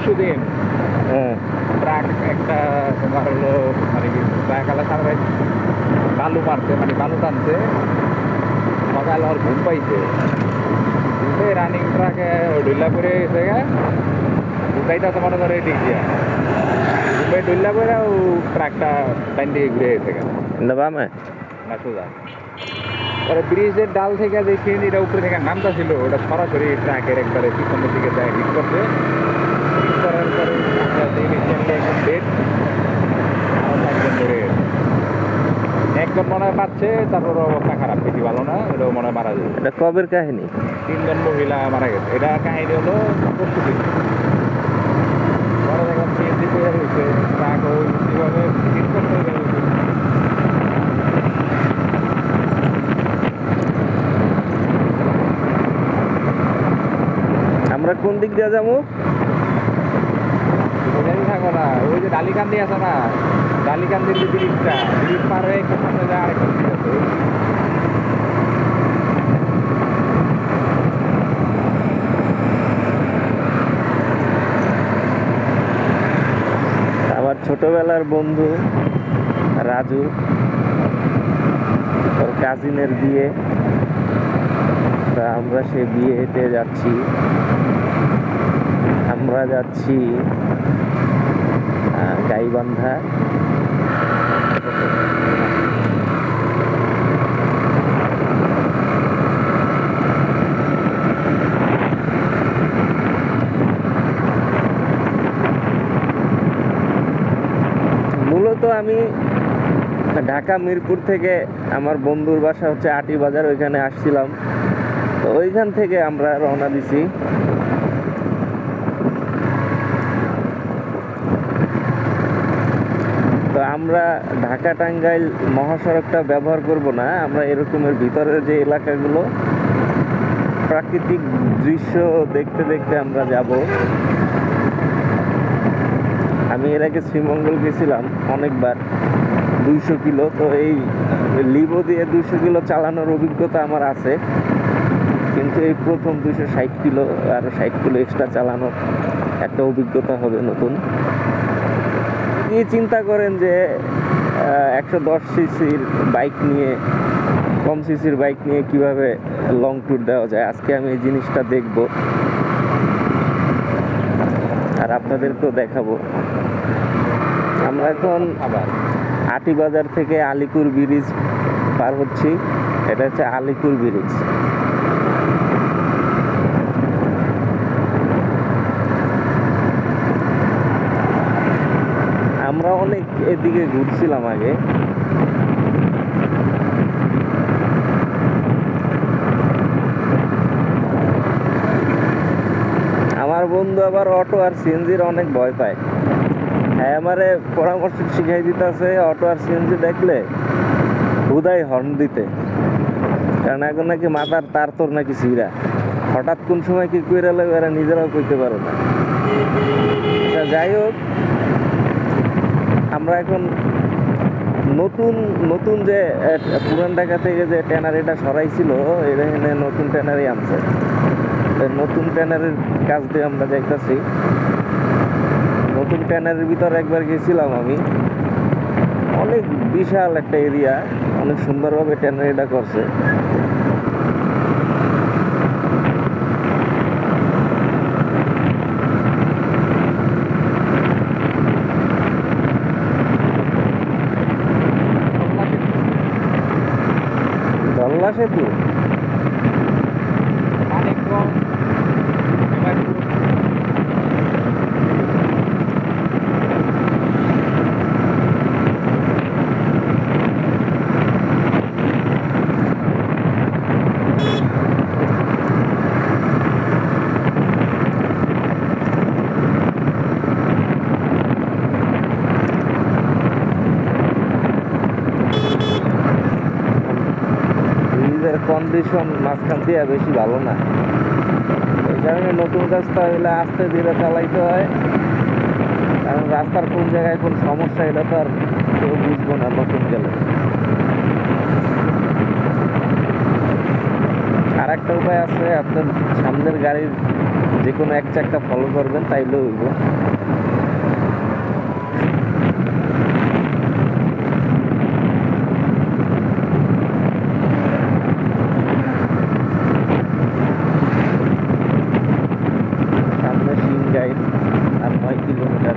পরশুদিন হ্যাঁ ট্রাক একটা তোমার হলো মানে কি ট্রাক আলা সামনে বালু মারছে মানে বালু টানছে সকাল আর ঘুম পাইছে ঘুমে রানিং ট্রাকে ডুল্লা করে গেছে উঠাইতে মনে করে এদিক দিয়া ঘুমে ডুল্লা করে ও ট্রাকটা টাইম দিয়ে ঘুরে গেছে বামে না সোজা পরে ব্রিজের ডাল থেকে যে সিএনজিটা উপরে থেকে নামটা ছিল ওটা সরাসরি ট্রাকের একবারে পিছনের দিকে যায় হিট করছে হিট করার পরে আমরা ইনিশিয়ালি একদম ডেট আর একজন ধরে একজন মনে হয় পাচ্ছে তারপর অবস্থা খারাপ বেশি ভালো না ওটাও মনে হয় মারা যাবে এটা কবের কাহিনী? 3 জন মহিলা মারা গেছে এটা কাহিনী হলো পরশুদিন পরে দেখলাম সিএনজি তৈরি হয়েছে ট্রাক ওই কীভাবে হিট করতে হবে আমরা কোন দিক দিয়ে যাবো? থাকো না ওই যে ডালিকান্দি আছে না ডালিকান্দির যে ব্রিজটা ব্রিজ পার হয়ে একটু সামনে যায় আরেকটা ব্রিজ আছে আমার ছোটবেলার বন্ধু রাজু, ওর কাজিনের বিয়ে, তা আমরা সে বিয়েতে যাচ্ছি। আমরা যাচ্ছি গাইবান্ধা। মূলত আমি ঢাকা মিরপুর থেকে, আমার বন্ধুর বাসা হচ্ছে আটি বাজার, ওইখানে আসছিলাম। তো ওইখান থেকে আমরা রওনা দিছি। তো আমরা ঢাকা টাঙ্গাইল মহাসড়কটা ব্যবহার করব না, আমরা এরকমের ভিতরের যে এলাকাগুলো প্রাকৃতিক দৃশ্য দেখতে দেখতে আমরা যাব। আমি এর আগে শ্রীমঙ্গল গেছিলাম অনেকবার, 200 কিলো। তো এই লিভো দিয়ে 200 কিলো চালানোর অভিজ্ঞতা আমার আছে, কিন্তু এই প্রথম 260 কিলো আর 60 কিলো এক্সট্রা চালানোর একটা অভিজ্ঞতা হবে নতুন। কি চিন্তা করেন যে 110 সিসির বাইক নিয়ে, কম সিসির বাইক নিয়ে কিভাবে লং ট্যুর দেওয়া যায়, আজকে আমি এই জিনিসটা দেখব আর আপনাদেরকেও দেখাবো। আমরা এখন আবার আটি বাজার থেকে আলিপুর ব্রিজ পার হচ্ছি। এটা হচ্ছে আলিপুর ব্রিজ। আমরা অনেক এদিকে ঘুরছিলাম আগে। আমার বন্ধু আবার অটো আর সিএনজির অনেক ভয় পায়। হ্যাঁ, আমারে পরামর্শ শিখাই দিতেছে অটো আর সিএনজি দেখলে হুদাই হর্ন দিতে, কারণ এখন নাকি মাথার তার তোর নাকি ছিঁড়া, হঠাৎ কোন সময় কি কইরা লাগে এরা নিজেরাও কইতে পারো না। যাই হোক, আমরা এখন নতুন নতুন যে পুরান ঢাকা থেকে যে ট্যানারিটা সরাইছিল, এখানে নতুন ট্যানারি আনছে। নতুন ট্যানারির কাজ দিয়ে আমরা যাইতেছি। নতুন ট্যানারির ভিতরে একবার গেছিলাম আমি, অনেক বিশাল একটা এরিয়া, অনেক সুন্দরভাবে ট্যানারিটা করছে। ধল্লা সেতু মানিকগঞ্জ কন্ডিশন মাঝখান দিয়ে বেশি ভালো না, এই কারণে নতুন রাস্তা হইলে আস্তে ধীরে চালাইতে হয়, কারণ রাস্তার কোন জায়গায় কোন সমস্যা এটা তো আর কেউ বুঝবো না নতুন গেলে। আর একটা উপায় আছে, আপনার সামনের গাড়ির যে কোনো এক চাক্কা ফলো করবেন, তাইলে হইব। সামনে সিংগাই আর 9 কিলোমিটার।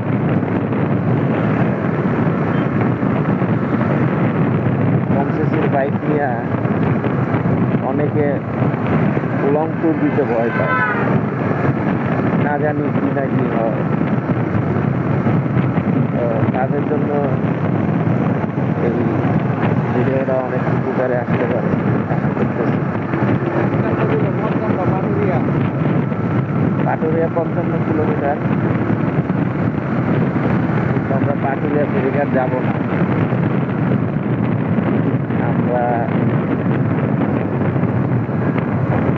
কমসেসের বাইক নিয়ে অনেকে লং ট্যুর দিতে ভয় পায়, না জানি কি না কি হয়। তো তাদের জন্য এই ভিডিওটা অনেক উপকারে আসতে পারে আশা করতেছি। পাটুরিয়া 55 কিলোমিটার, কিন্তু আমরা পাটুরিয়া ফেরিঘাট যাব না, আমরা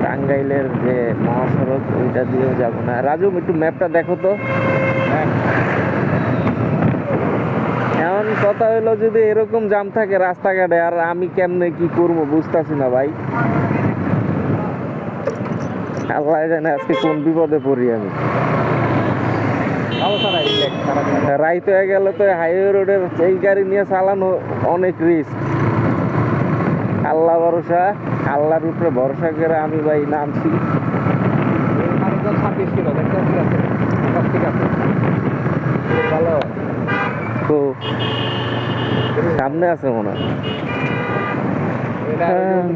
টাঙ্গাইলের যে মহাসড়ক ওইটা দিয়েও যাব না। রাজু, একটু ম্যাপটা দেখো তো। এমন কথা হইলো, যদি এরকম জাম থাকে রাস্তাঘাটে, আর আমি কেমনে কি করবো বুঝতেছি না ভাই। আল্লাহ জানে আজকে কোন বিপদে পড়ি আমি। রাইত হয়ে গেল তো হাইওয়ে রোডের এই গাড়ি নিয়ে চালানো অনেক রিস্ক। আল্লাহ ভরসা, আল্লাহর উপরে ভরসা করে আমি ভাই নামছি। 26 কিলো ঠিক আছে, ভালো। তো সামনে আছে মনে হয়।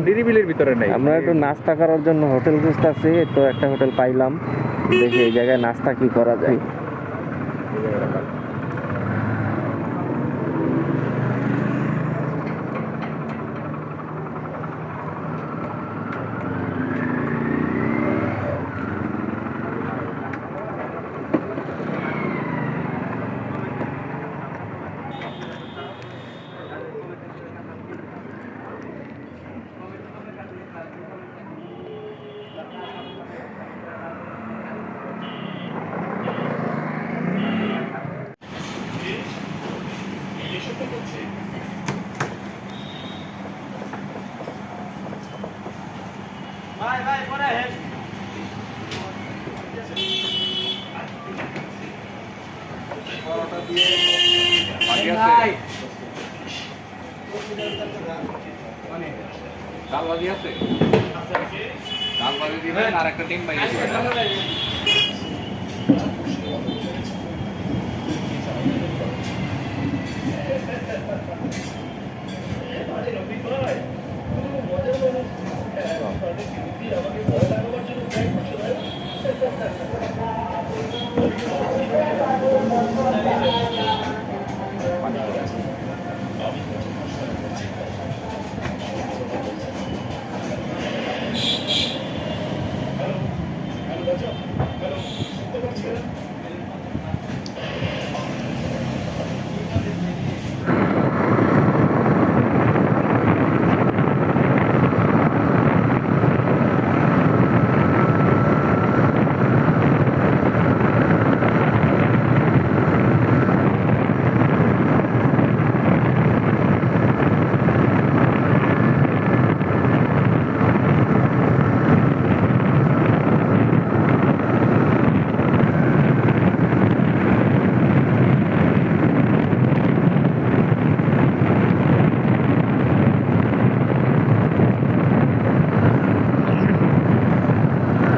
নিরিবিলির ভিতরে নেই। আমরা একটু নাস্তা করার জন্য হোটেল খুঁজতেছি, তো একটা হোটেল পাইলাম। দেখি এই জায়গায় নাস্তা কি করা যায়। ডালবাজি আছে, ডালবাজি দিবেন আর একটা ডিম বাইরে দিবেন।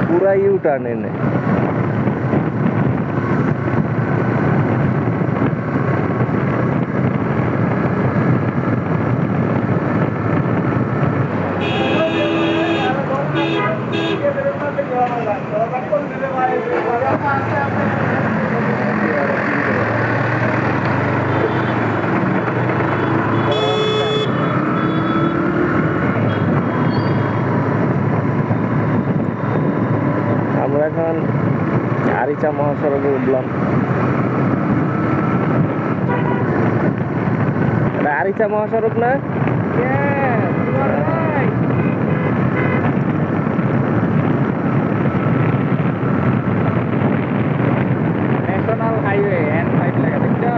পুরা ইউ টার্ন এনে আমরা এখন আরিচা মহাসড়কে উঠলাম। এটা আরিচা মহাসড়ক না? ন্যাশনাল হাইওয়ে N5 লেখা দেখছো?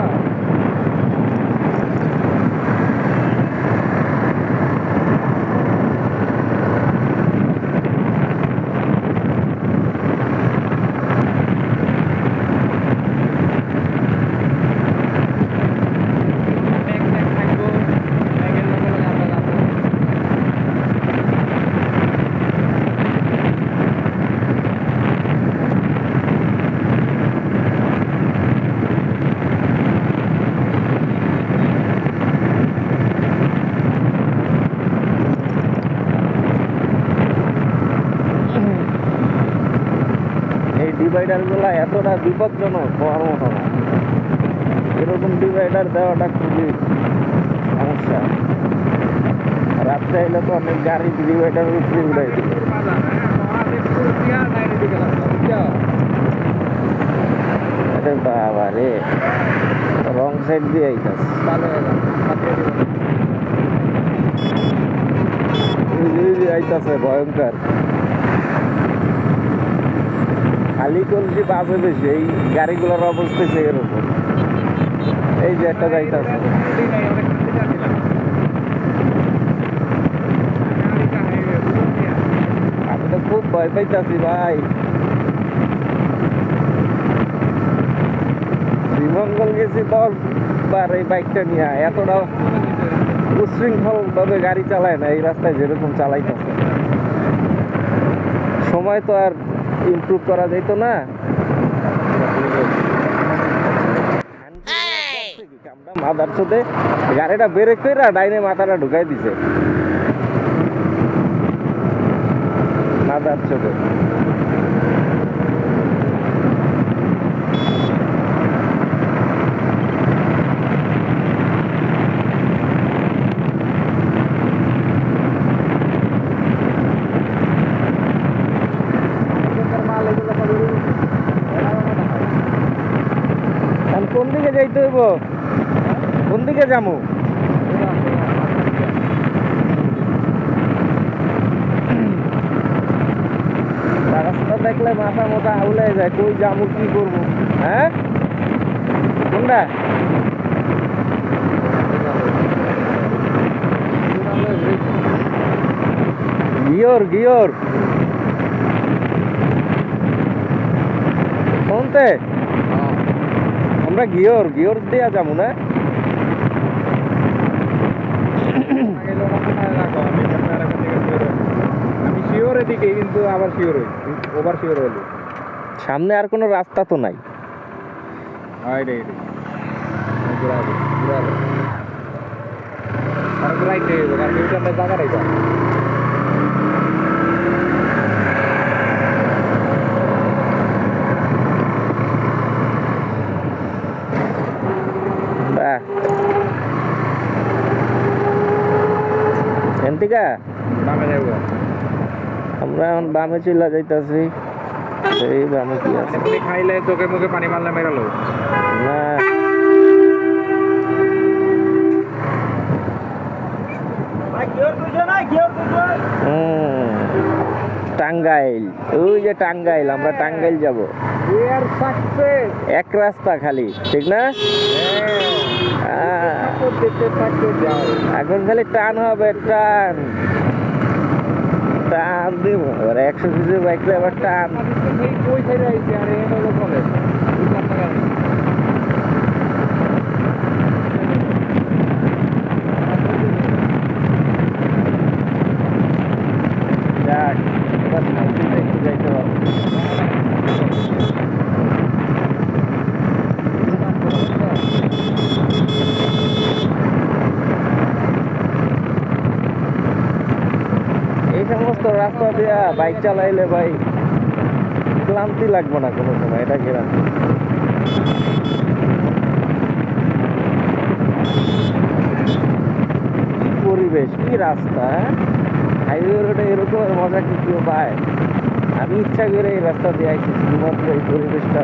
ডিভাইডার গুলা এতটা বিপজ্জনক হওয়ার মতো না। এরকম ডিভাইডার দেওয়াটা খুবই সমস্যা। রাত্রে এলে তো অনেক গাড়ি ডিভাইডার উপরে উড়াই দিবে। আরে বাবা রে, রং সাইড দিয়ে আইতাস। আইতাছে ভয়ঙ্কর, খালি কলসি বাজে বেশি। এই গাড়িগুলোর অবস্থা এরকম। এই যে একটা যাইতাছে, আমি তো খুব ভয় পাইতাছি ভাই। শ্রীমঙ্গল গেছি 10 বার এই বাইকটা নিয়ে, এতটা উশৃঙ্খল ভাবে গাড়ি চালায় না এই রাস্তায় যেরকম চালাইতেছে। সময় তো আর ইমপ্রুভ করা যেত না। মাথার সাথে গাড়িটা বেরেক করে ডাইনে মাথাটা ঢুকাই দিছে মাথার সাথে। কোন দিকে যাইতে হইব, কোন দিকে যাবো? রাস্তা দেখলে মাথা মাথা আউলে যায়, কই যাবো কি করবো? হ্যাঁ, কোনটা? গিয়র গিয়র কোনতে? আমরা গিয়র গিয়র দেয়া যাবো না। আমি শিওর এদিকে, কিন্তু আবার শিওর হই, ওভার শিওর হলো। সামনে আর কোনো রাস্তা তো নাই। জায়গা রাইবা এনতিকা আমরা এখন বামে চলে যাইতাছি। এই বামে কি আছে? খাইলে চোখে মুখে পানি মারলে মেরালো না, টাঙ্গাইল, ওই যে টাঙ্গাইল, আমরা টাঙ্গাইল যাবো। এক রাস্তা খালি, ঠিক না? এখন খালি টান হবে, টান টান দিব। 100 সিসি বাইক আবার টান। যাক, এবার শান্তিতে একটু যাইতে হবে। এই সমস্ত রাস্তা দিয়া বাইক চালাইলে ভাই ক্লান্তি লাগবে না কোনো সময়, এটা গ্যারান্টি। পরিবেশ, কি রাস্তা! হাইওয়ে রোডে এরকম মজা কি কেউ পায়? আমি ইচ্ছা করে এই রাস্তা দিয়ে আইছি শুধুমাত্র এই পরিবেশটা।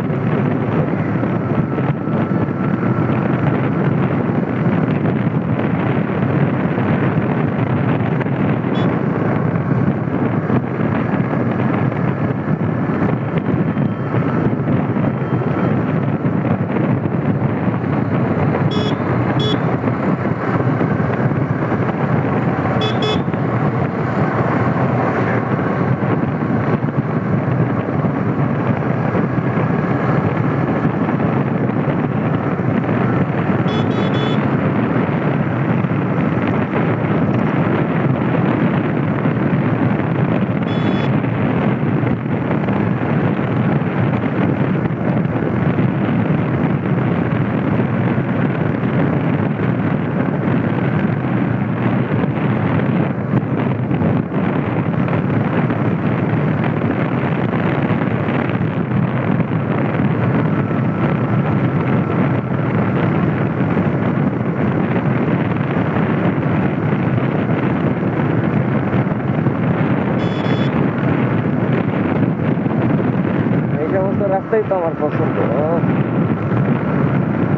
রাস্তাই তো আমার পছন্দ।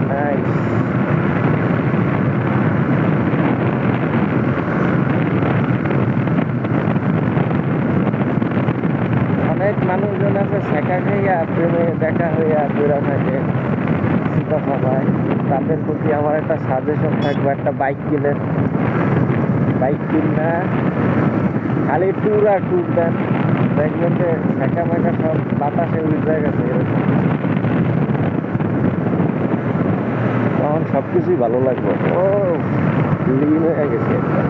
নাইস। অনেক মানুষজন আছে শেখা খাইয়া প্রেমে দেখা হইয়া ঘুরা থাকে সুতা সবাই। তাদের প্রতি আমার একটা সাজেশন থাকবে, একটা বাইক কিনেন। বাইক কিনা খালি ট্যুর আর ট্যুর দেন, দেখবেন যে শেখা মেখা সব বাতাসে উঠে গেছে এরকম। তখন সব কিছুই ভালো লাগবে। ও লিন হয়ে গেছে একটা।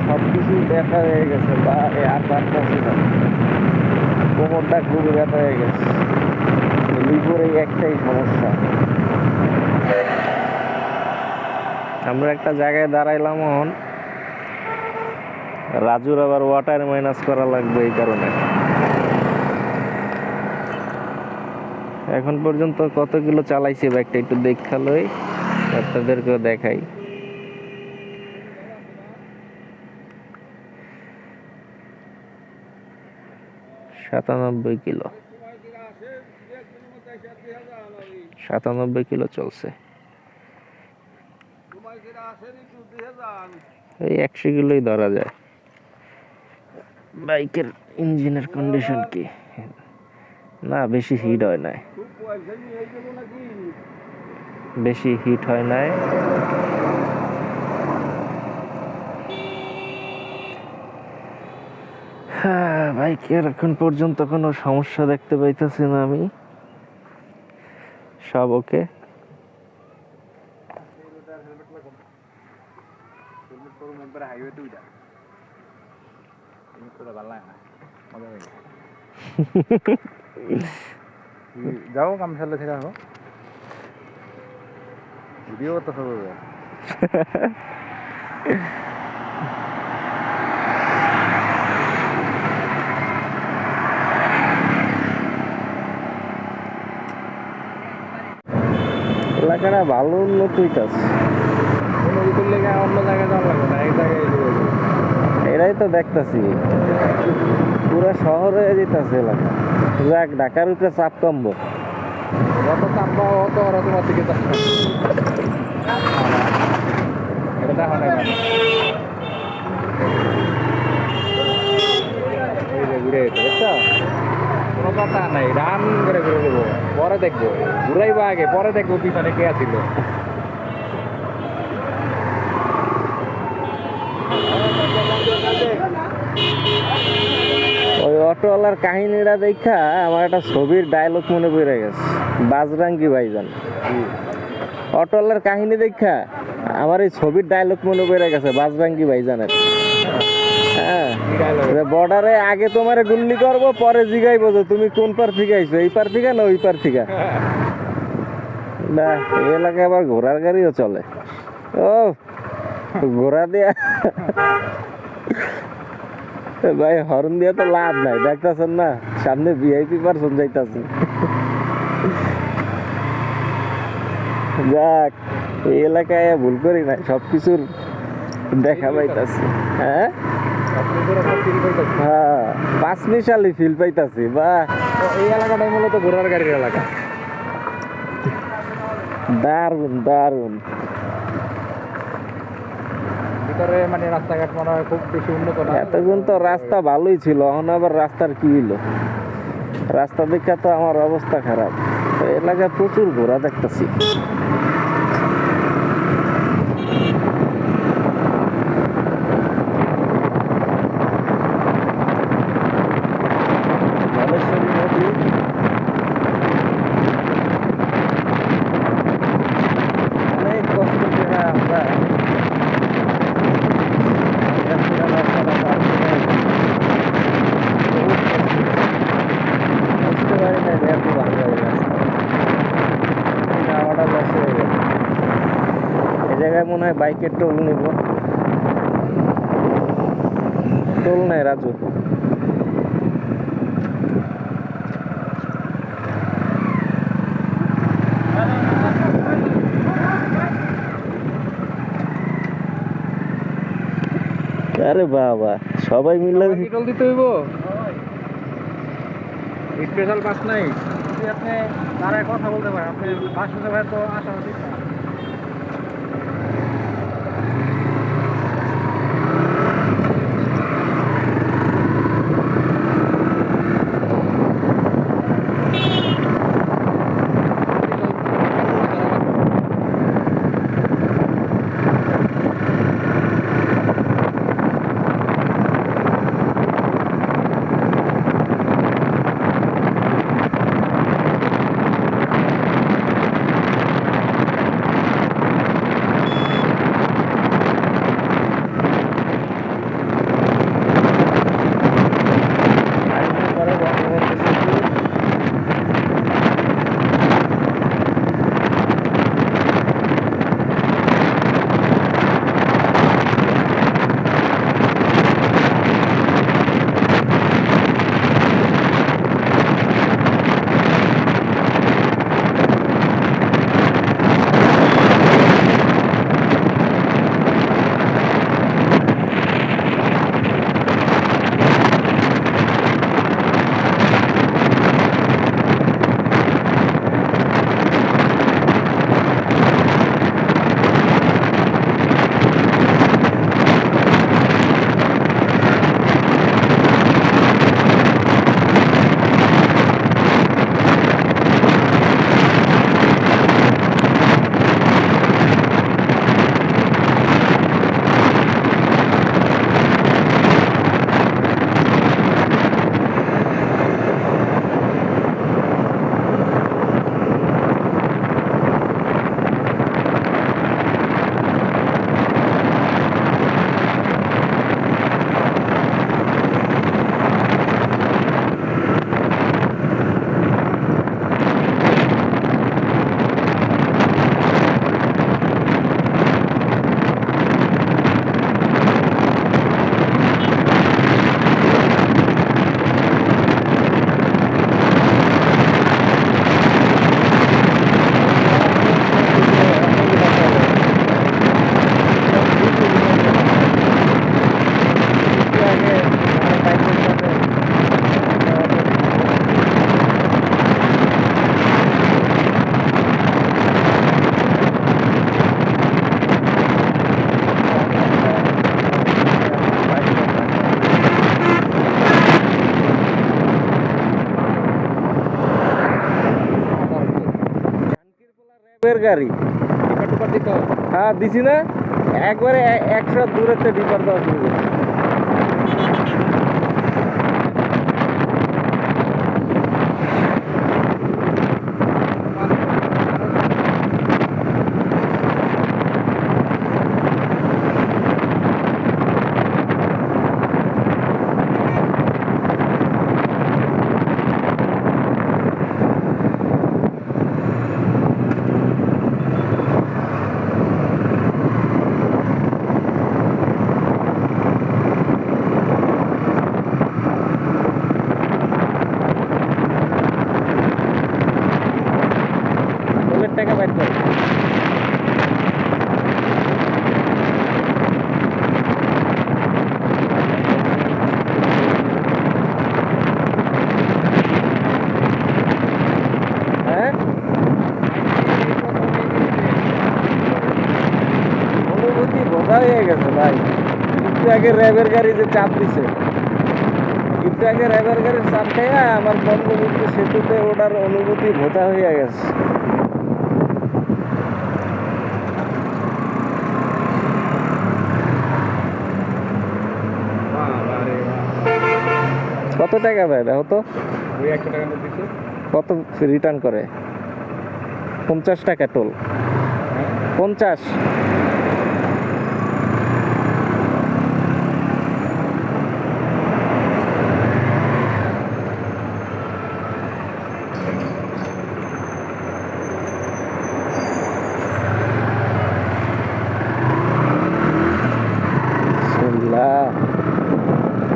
সব কিছুই ব্যথা হয়ে গেছে, বা আর পারতাছি না, কোমরটা খুবই ব্যথা হয়ে গেছে। লিভোর এই একটাই সমস্যা। আমরা একটা জায়গায় দাঁড়াইলাম, এখন রাজুর আবার ওয়াটার মাইনাস করা লাগবে এই কারণে। এখন পর্যন্ত কত কিলো চালাইছি বাইকটা একটু দেখালই, আপনাদেরকেও দেখাই। কিলো 97 কিলো চলছে। এই 100 কিলোই ধরা যায়। বাইকের ইঞ্জিনের কন্ডিশন কি? না বেশি হিট হয় নাই, বেশি হিট হয় নাই। হ্যাঁ, বাইকের এখন পর্যন্ত কোনো সমস্যা দেখতে পাইতেছি না আমি, সব ওকে। যাও কাম সারলে থেকে আসো, ভিডিও করতে হবে। এলাকাটা ভালো উন্নত হইতাছে। নদীর লেগে অন্য জায়গায় যাওয়া লাগবে না, এক জায়গায় এরাই তো দেখতেছি পুরা শহর হয়ে যেতেছে এলাকা। যাক, ঢাকার উপরে চাপ কমবো। যত চাপবা অত ওরা তোমার দিকে চাপবে। এটা দেখো না ঘুরে যেতে, বুঝছো? কোনো কথা নাই, রান করে ঘুরে দেবো, পরে দেখবো। ঘুরাইবো আগে, পরে দেখবো পিছনে কে আছিল। ওই অটোওয়ালার কাহিনীটা দেখা আমার একটা ছবির ডায়লগ মনে পড়ে গেছে, বাজরাঙ্গি ভাইজান। অটোওয়ালার কাহিনী দেখা আমার এই ছবির ডায়লগ মনে পড়ে গেছে, বাজরাঙ্গি ভাইজানের। হ্যাঁ, বর্ডারে আগে তোমার গুল্লি করবো, পরে জিগাইবো যে তুমি কোন পার থেকে আইছো, এই পার থেকে না ওই পার থেকে। না, এই এলাকায় আবার ঘোড়ার গাড়িও চলে। ও ঘোড়া দিয়া ভাই হর্ন দিয়ে তো লাভ নাই, দেখতেছেন না সামনে ভিআইপি পারসন যাইতাছে। যাক, এই এলাকায় ভুল করি নাই, সবকিছুর দেখা পাইতাছি। হ্যাঁ হ্যাঁ, 5 মিশালি ফিল পাইতাছি। বা এই এলাকাটাই মূলত ঘোড়ার গাড়ির এলাকা। দারুন দারুন। ভিতরে মানে রাস্তাঘাট মনে হয় খুব বেশি উন্নত না। এতক্ষণ তো রাস্তা ভালোই ছিল, এখন আবার রাস্তার কি হইলো? রাস্তা দেখা তো আমার অবস্থা খারাপ। এলাকায় প্রচুর ঘোড়া দেখতেছি। অনেক কষ্ট করে আমরা বুঝতে পারি না যে এত ভালো রাস্তা। লস হয়ে গেল। এই জায়গায় মনে হয় বাইকের টোল নিব। টোল নাই রাজু। আরে বাবা, সবাই মিলে পেট্রোল দিতে হইব, স্পেশাল বাস নাই। যদি আপনি তারায় কথা বলতে পারেন, আপনি বাস শুনতে পারেন তো আসা উচিত না। গাড়ি টিপার টুপার দিতে হবে। হ্যাঁ দিছি না, একবারে 100 দূরেতে ডিপার দেওয়া শুরু করছি। টাকা বাইর করে হ্যাঁ, অনুভূতি বোঝা হয়ে গেছে ভাই। একটু আগে র্যাবের গাড়ি যে চাপ দিছে, একটু আগে র্যাবের গাড়ির চাপ খাইয়া আমার বঙ্গবন্ধু সেতুতে ওটার অনুভূতি ভোতা হয়ে গেছে। কত টাকা দেয় দেখো তো? 100 টাকা নোট দিচ্ছে। কত রিটার্ন করে? 50 টাকা টোল। 50।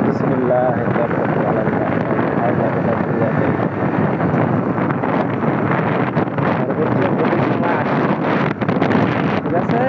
বিসমিল্লাহ ঠিক আছে।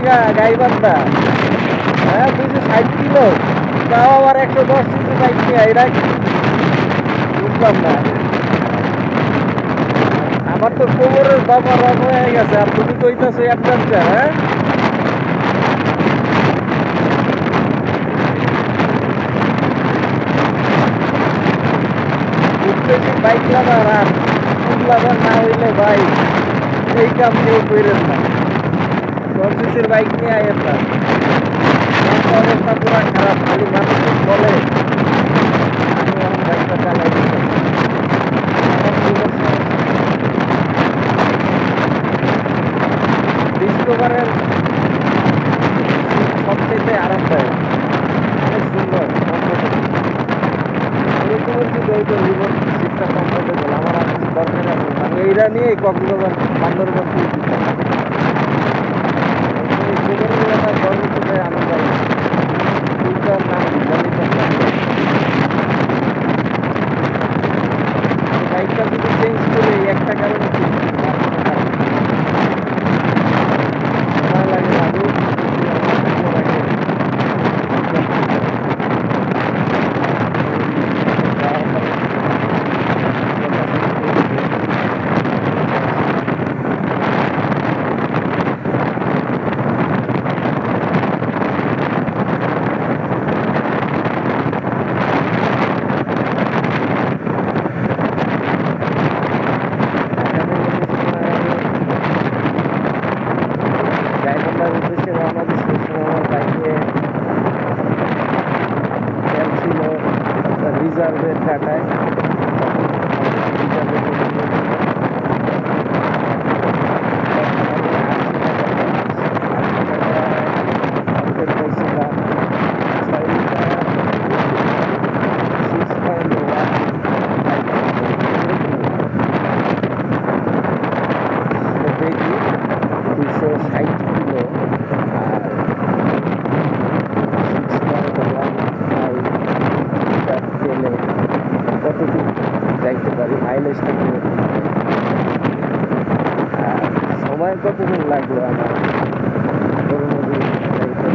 টাকা গাইবান্ধা, হ্যাঁ 260 কিলো, তাও আবার 110 সিসি বাইক নিয়ে, এটা কি বুঝলাম না। আমার তো কোমরের বাবা রং হয়ে গেছে, আর তুমি কইতাছো অ্যাডভেঞ্চার। হ্যাঁ, উঠতেছি বাইক লাভার, আর ফুল লাভার না হইলে ভাই এই কাম কেউ করেন না। 10 সিসির বাইক নিয়ে আয়েন না, আমার তো অবস্থা পুরা খারাপ। খালি মানুষ বলে আমি এখন বাইকটা চালাই দিতাম, আমার জীবন ডিসকভারের সবচেয়ে আরামদায়ক, অনেক সুন্দর, কমফোর্টেবল। এরকমের যদি ওই জীবন সিটটা কমফোর্টেবল, আমার আর কিছু দরকার আছে। আমি এইটা নিয়েই কক্সবাজার বান্দরবান ট্যুর দিতাম। এই জীবনের একটা গর্ব থেকে আনন্দ লাগে, ট্যুরটার নাম ললিপপ। বাইকটা যদি চেঞ্জ করে একটা কারণে ভালো লাগে ভালো। গাইবান্ধার উদ্দেশ্যে রওনা দিচ্ছি। ওই সময় আমার বাইকে তেল ছিল রিজার্ভের টাকায়, রিজার্ভে পাইছিলাম 260 কিলো, আর 6.15 তেলে কতটুকু যাইতে পারি, মাইলেজটা কিরকম, আর সময় কতদিন লাগলো আমার মোটামুটি যাইতে।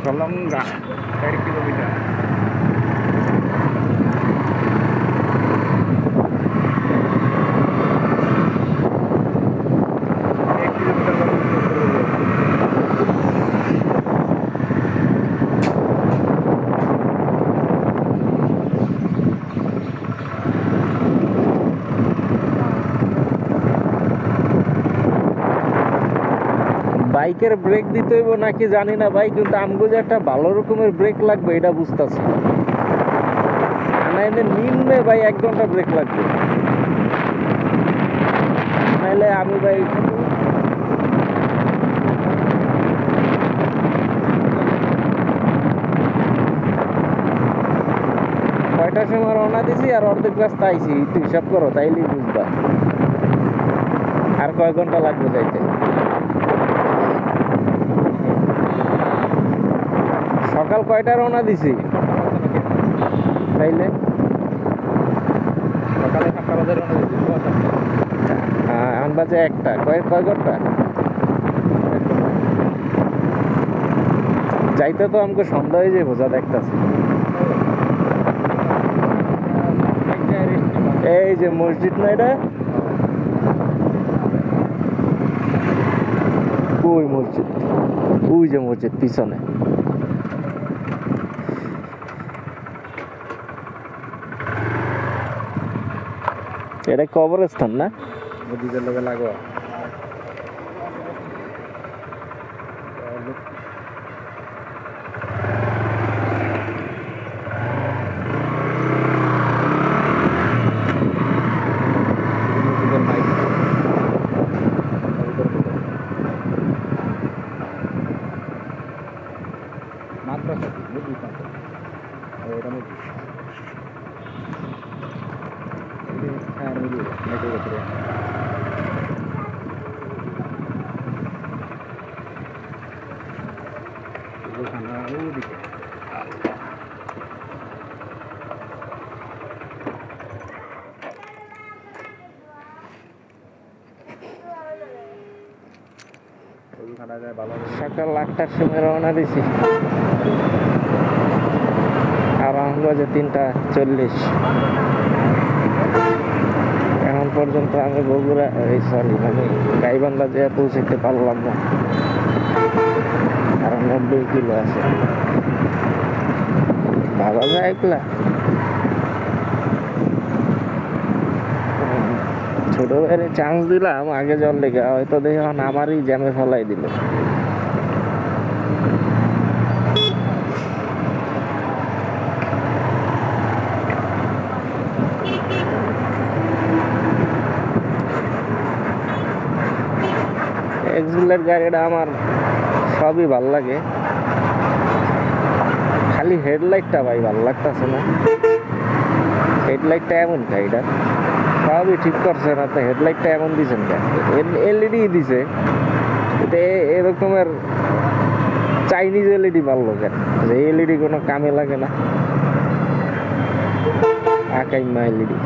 Salonga, 1 kilometer. বাইকের ব্রেক দিতে হইব নাকি জানি না ভাই, কিন্তু আমগো যে একটা ভালো রকমের ব্রেক লাগবে এটা বুঝতেছি না। এনে নিম্নে ভাই 1 ঘন্টা ব্রেক লাগবে, নাইলে আমি ভাই কয়টার সময় রওনা দিছি আর অর্ধেক রাস্তা আইছি, একটু হিসাব করো তাইলেই বুঝবা আর কয় ঘন্টা লাগবে যাইতে। সকাল কয়টা রওনা দিছি তাইলে? সকালে 7টা বাজে রওনা দিয়েছি। এখন বাজে 1টা, কয় ঘন্টা যাইতে? তো আমাকে সন্ধ্যা হয়ে যাবো যা দেখতেছি। এই যে মসজিদ না এটা? ওই মসজিদ, ওই যে মসজিদ পিছনে। এটা কবরস্থান না? মসজিদের লগে লাগো। মাদ্রাসা মসজিদ এটা মসজিদ। হ্যাঁ মসজিদ মেট্রো ভেতরে। ওদিকে সকাল 8টার সময় রওনা দিছি আর এখন বাজে 3:40। এখন পর্যন্ত আমি বগুড়া আমি গাইবান্ধা যেয়ে পৌঁছাতে পারলাম না, আর 90 কিলো আছে। ভাবা যায় একলা? ছোট ভাইয়ের চান্স দিলাম আগে জল লেগে, হয়তো দেখি এখন আমারই জ্যামে ফেলাই দিল। এক্সগুলার গাড়িটা আমার সবই ভাল লাগে, খালি হেডলাইটটা ভাই ভাল লাগতেছে না। হেডলাইটটা এমন গাড়িটা সবই ঠিক করছে না, তো হেডলাইটটা এমন দিছেন কেন? এলইডি দিছে, এরকমের চাইনিজ এলইডি মারলো কেন? যে এলইডি কোনো কামে লাগে না, আকাইমা এলইডি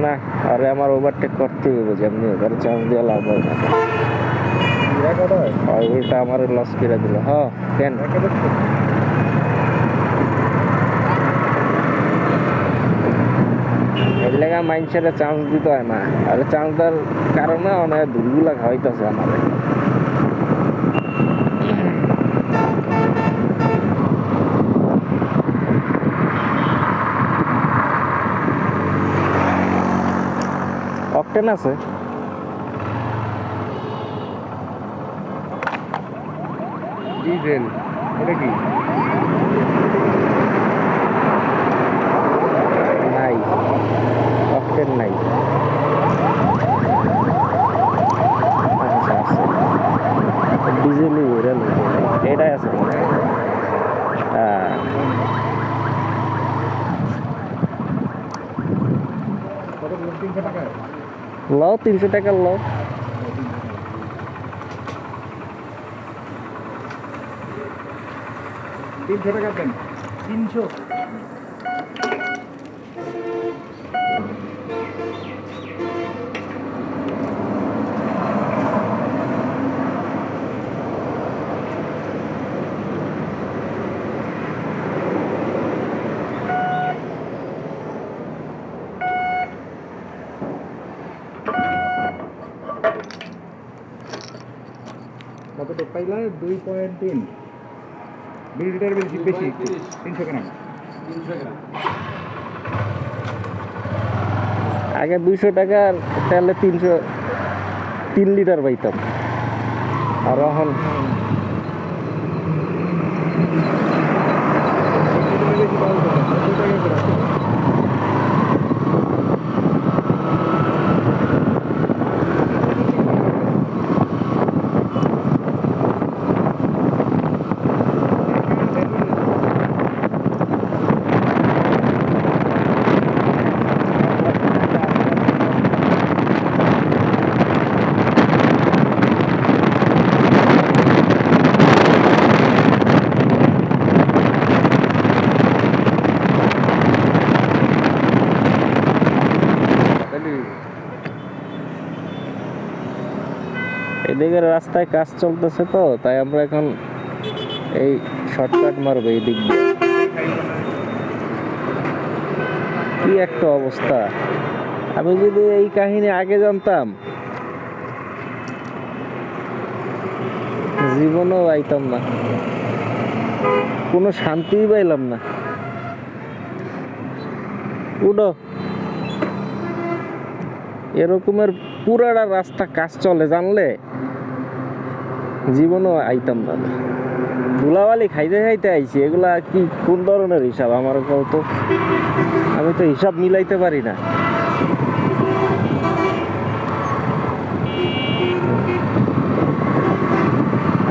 না। আরে আমার ওভারটেক করতে হবে, যেমনি ওভার চান্স দিয়ে লাভ হয় না। উল্টা আমার লস করে দিল। হ্যাঁ কেন? এর লেগা মাইন্ডসেটে চান্স দিতে হয় না, আর চান্স দেওয়ার কারণে অনেক ধুলগুলা খাওয়াইতেছে আমাদের। অকটেন আছে? ডিজেল এটা কি? নাই, অকটেন নাই। আচ্ছা আছে, ডিজেলই এটাই আছে। কত 300 টাকা? লও 300 টাকা লও। 300 টাকা দেন। 300 কতটা পাইলা? 2.3 2 লিটার বেশি বেশি 300 গ্রাম। আগে 200 টাকার তেলে 3 লিটার পাইতাম, আর এখন এদিকে রাস্তায় কাজ চলতেছে, তো তাই আমরা এখন এই শর্টকাট মারবো এই দিক দিয়ে। কি একটা অবস্থা! আমি যদি এই কাহিনী আগে জানতাম জীবনেও আইতাম না, কোনো শান্তিই পাইলাম না। উডো, এরকমের পুরাটা রাস্তা কাজ চলে জানলে জীবনেও আইতাম না। ধুলাবালি খাইতে খাইতে আইছি, এগুলা কি কোন ধরনের হিসাব আমার কত? আমি তো হিসাব মিলাইতে পারি না।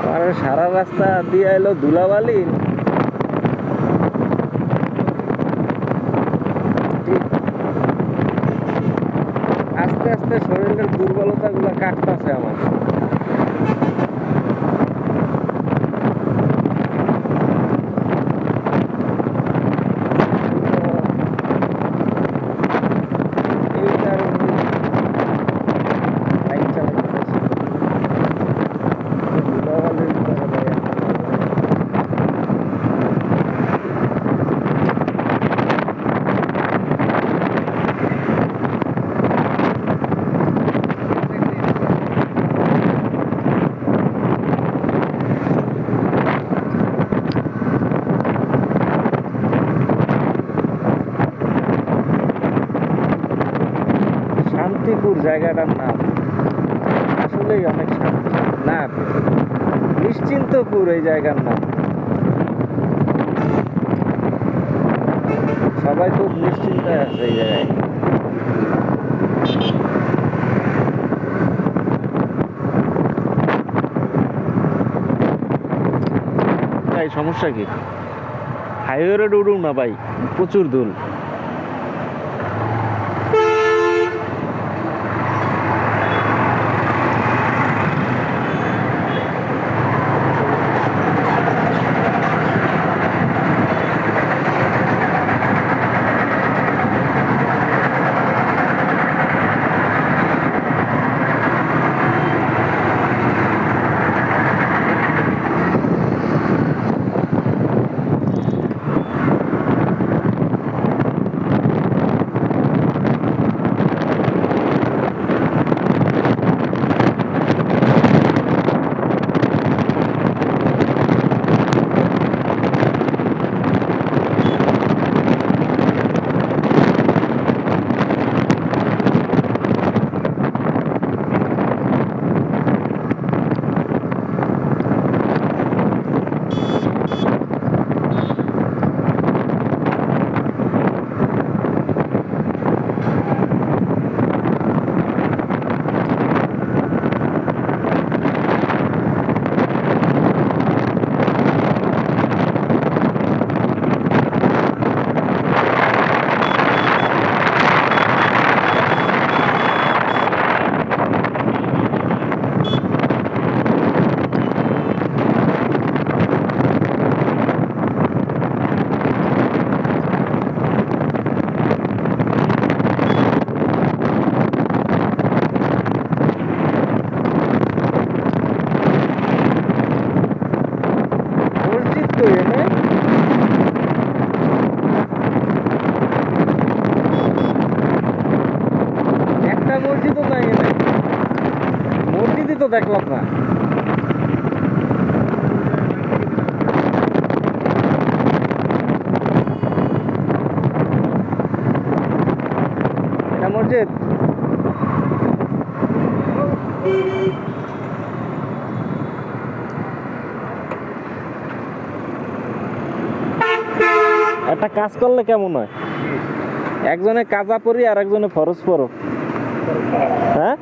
আমার সারা রাস্তা দিয়ে এলো ধুলাবালি। আস্তে আস্তে শরীরের দুর্বলতা গুলা কাটতেছে আমার। শান্তিপুর জায়গাটার নাম আসলেই অনেক শান্তি না, নিশ্চিন্তপুর এই জায়গার নাম। সবাই খুব নিশ্চিন্তায় আছে এই জায়গায়। ভাই সমস্যা কি? হাইওয়ে রোড উঠুন না ভাই, প্রচুর ধুল। একটা মসজিদও নাই এনে, মসজিদই তো দেখলাম না। এটা মসজিদ? একটা কাজ করলে কেমন হয়, একজনে কাজা পড়ি আর একজনে ফরজ পড়ো। হ্যাঁ,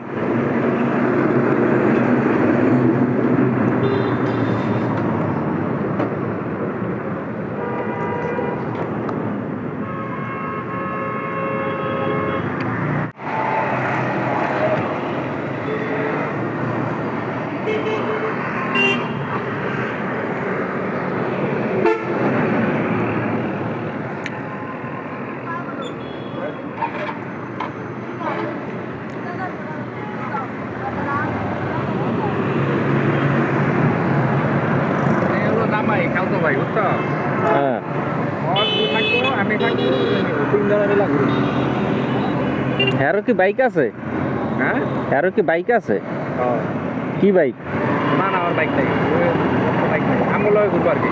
থাকবে 3 জনে মিলে ঘুরি। হ্যারো কি বাইক আছে? হ্যাঁ হ্যারো কি বাইক আছে? ও, কি বাইক? না না আমার বাইক নাই, বাইক নাই, আমগুলো ঘুরবো আর কি।